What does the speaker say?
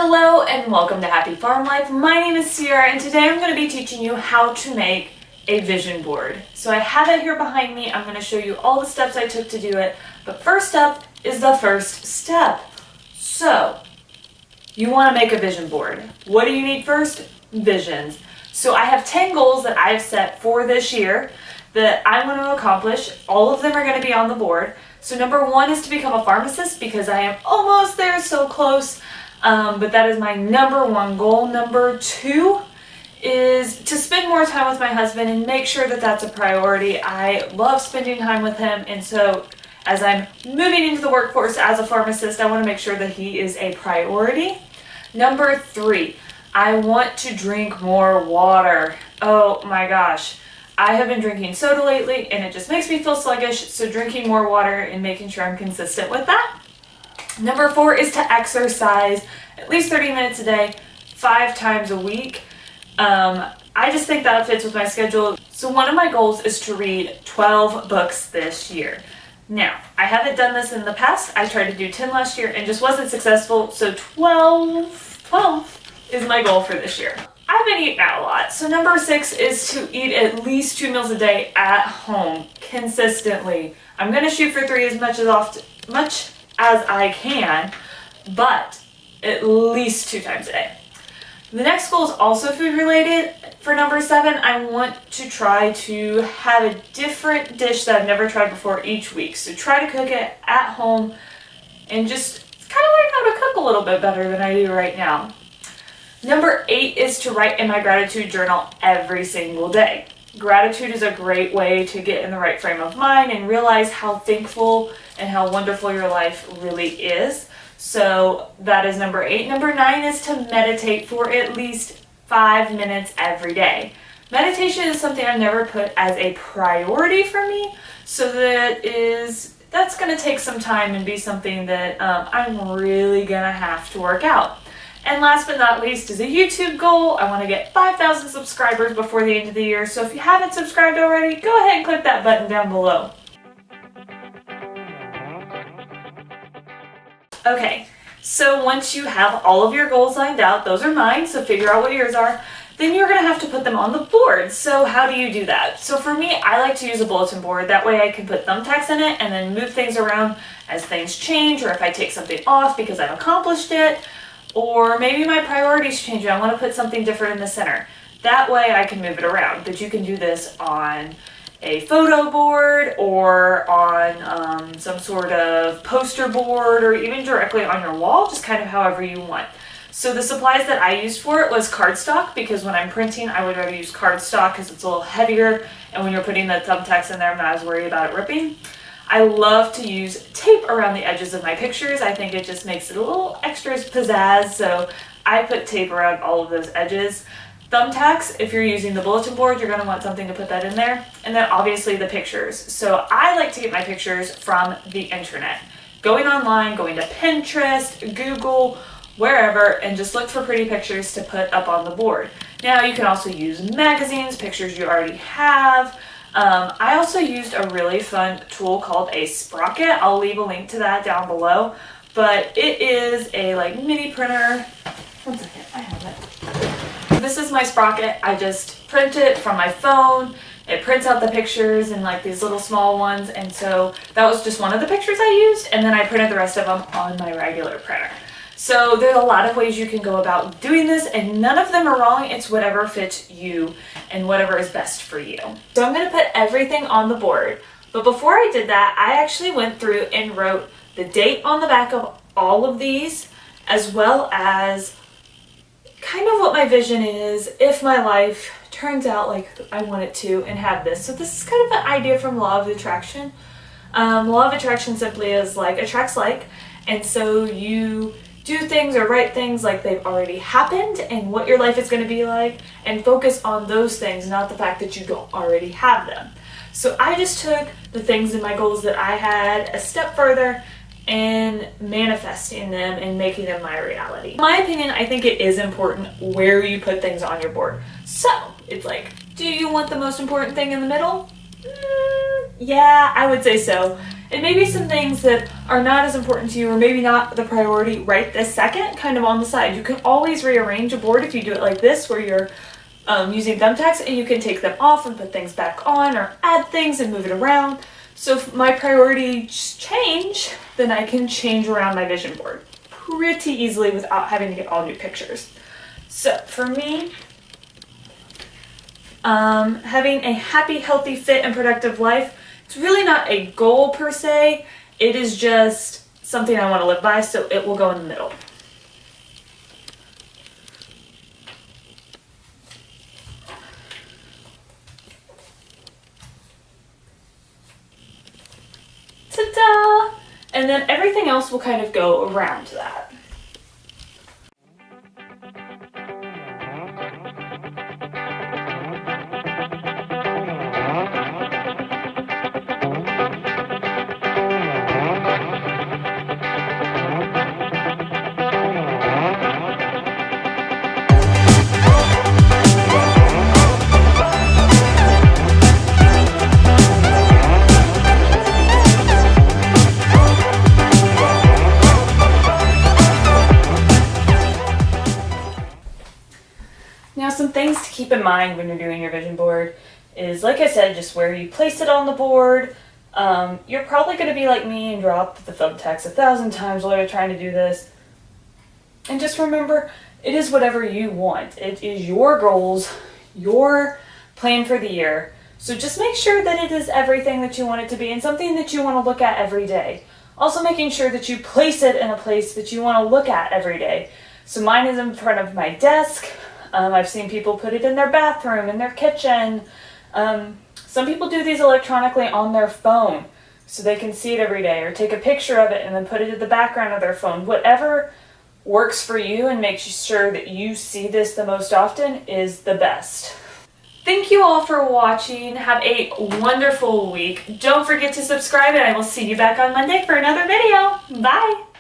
Hello and welcome to Happy Farm Life. My name is Sierra and today I'm going to be teaching you how to make a vision board. So I have it here behind me. I'm going to show you all the steps I took to do it. But first up is the first step. So you want to make a vision board. What do you need first? Visions. So I have 10 goals that I've set for this year that I want to accomplish. All of them are going to be on the board. So number 1 is to become a pharmacist because I am almost there, so close. But that is my number 1 goal. Number 2 is to spend more time with my husband and make sure that that's a priority. I love spending time with him, and so as I'm moving into the workforce as a pharmacist, I want to make sure that he is a priority. Number 3, I want to drink more water. Oh my gosh. I have been drinking soda lately and it just makes me feel sluggish, so drinking more water and making sure I'm consistent with that. Number 4 is to exercise at least 30 minutes a day, 5 times a week. I just think that fits with my schedule. So one of my goals is to read 12 books this year. Now, I haven't done this in the past. I tried to do 10 last year and just wasn't successful, so 12 is my goal for this year. I've been eating out a lot. So number 6 is to eat at least 2 meals a day at home consistently. I'm going to shoot for 3 as much as I can, but at least 2 times a day. The next goal is also food related. For number 7, I want to try to have a different dish that I've never tried before each week. So try to cook it at home and just kind of learn how to cook a little bit better than I do right now. Number 8 is to write in my gratitude journal every single day. Gratitude is a great way to get in the right frame of mind and realize how thankful and how wonderful your life really is. So that is number 8. Number 9 is to meditate for at least 5 minutes every day. Meditation is something I've never put as a priority for me, so that's going to take some time and be something that I'm really going to have to work out. And last but not least is a YouTube goal. I want to get 5,000 subscribers before the end of the year. So if you haven't subscribed already, go ahead and click that button down below. Okay, so once you have all of your goals lined out, those are mine, so figure out what yours are, then you're going to have to put them on the board. So how do you do that? So for me, I like to use a bulletin board. That way I can put thumbtacks in it and then move things around as things change, or if I take something off because I've accomplished it. Or maybe my priorities change and I want to put something different in the center. That way I can move it around. But you can do this on a photo board or on some sort of poster board or even directly on your wall, just kind of however you want. So the supplies that I used for it was cardstock, because when I'm printing I would rather use cardstock because it's a little heavier, and when you're putting the thumbtacks in there I'm not as worried about it ripping. I love to use tape around the edges of my pictures. I think it just makes it a little extra pizzazz, so I put tape around all of those edges. Thumbtacks, if you're using the bulletin board, you're going to want something to put that in there. And then obviously the pictures. So I like to get my pictures from the internet. Going online, going to Pinterest, Google, wherever, and just look for pretty pictures to put up on the board. Now you can also use magazines, pictures you already have. I also used a really fun tool called a Sprocket. I'll leave a link to that down below, but it is a mini printer. One second, I have it. This is my Sprocket. I just print it from my phone. It prints out the pictures in these little small ones, and so that was just one of the pictures I used, and then I printed the rest of them on my regular printer. So there's a lot of ways you can go about doing this, and none of them are wrong. It's whatever fits you and whatever is best for you. So I'm going to put everything on the board. But before I did that, I actually went through and wrote the date on the back of all of these, as well as kind of what my vision is if my life turns out like I want it to and have this. So this is kind of an idea from Law of Attraction. Law of Attraction simply is like attracts like, and so you do things or write things like they've already happened and what your life is going to be like, and focus on those things, not the fact that you don't already have them. So I just took the things in my goals that I had a step further and manifesting them and making them my reality. In my opinion, I think it is important where you put things on your board. So it's do you want the most important thing in the middle? Yeah, I would say so. And maybe some things that are not as important to you or maybe not the priority right this second, kind of on the side. You can always rearrange a board if you do it like this, where you're using thumbtacks, and you can take them off and put things back on or add things and move it around. So if my priorities change, then I can change around my vision board pretty easily without having to get all new pictures. So for me, having a happy, healthy, fit, and productive life, it's really not a goal per se. It is just something I want to live by, so it will go in the middle. Ta-da! And then everything else will kind of go around that. Now, some things to keep in mind when you're doing your vision board is, like I said, just where you place it on the board. You're probably going to be like me and drop the thumbtacks 1,000 times while you're trying to do this. And just remember, it is whatever you want. It is your goals, your plan for the year. So just make sure that it is everything that you want it to be and something that you want to look at every day. Also making sure that you place it in a place that you want to look at every day. So mine is in front of my desk. I've seen people put it in their bathroom, in their kitchen. Some people do these electronically on their phone so they can see it every day, or take a picture of it and then put it in the background of their phone. Whatever works for you and makes sure that you see this the most often is the best. Thank you all for watching. Have a wonderful week. Don't forget to subscribe, and I will see you back on Monday for another video. Bye!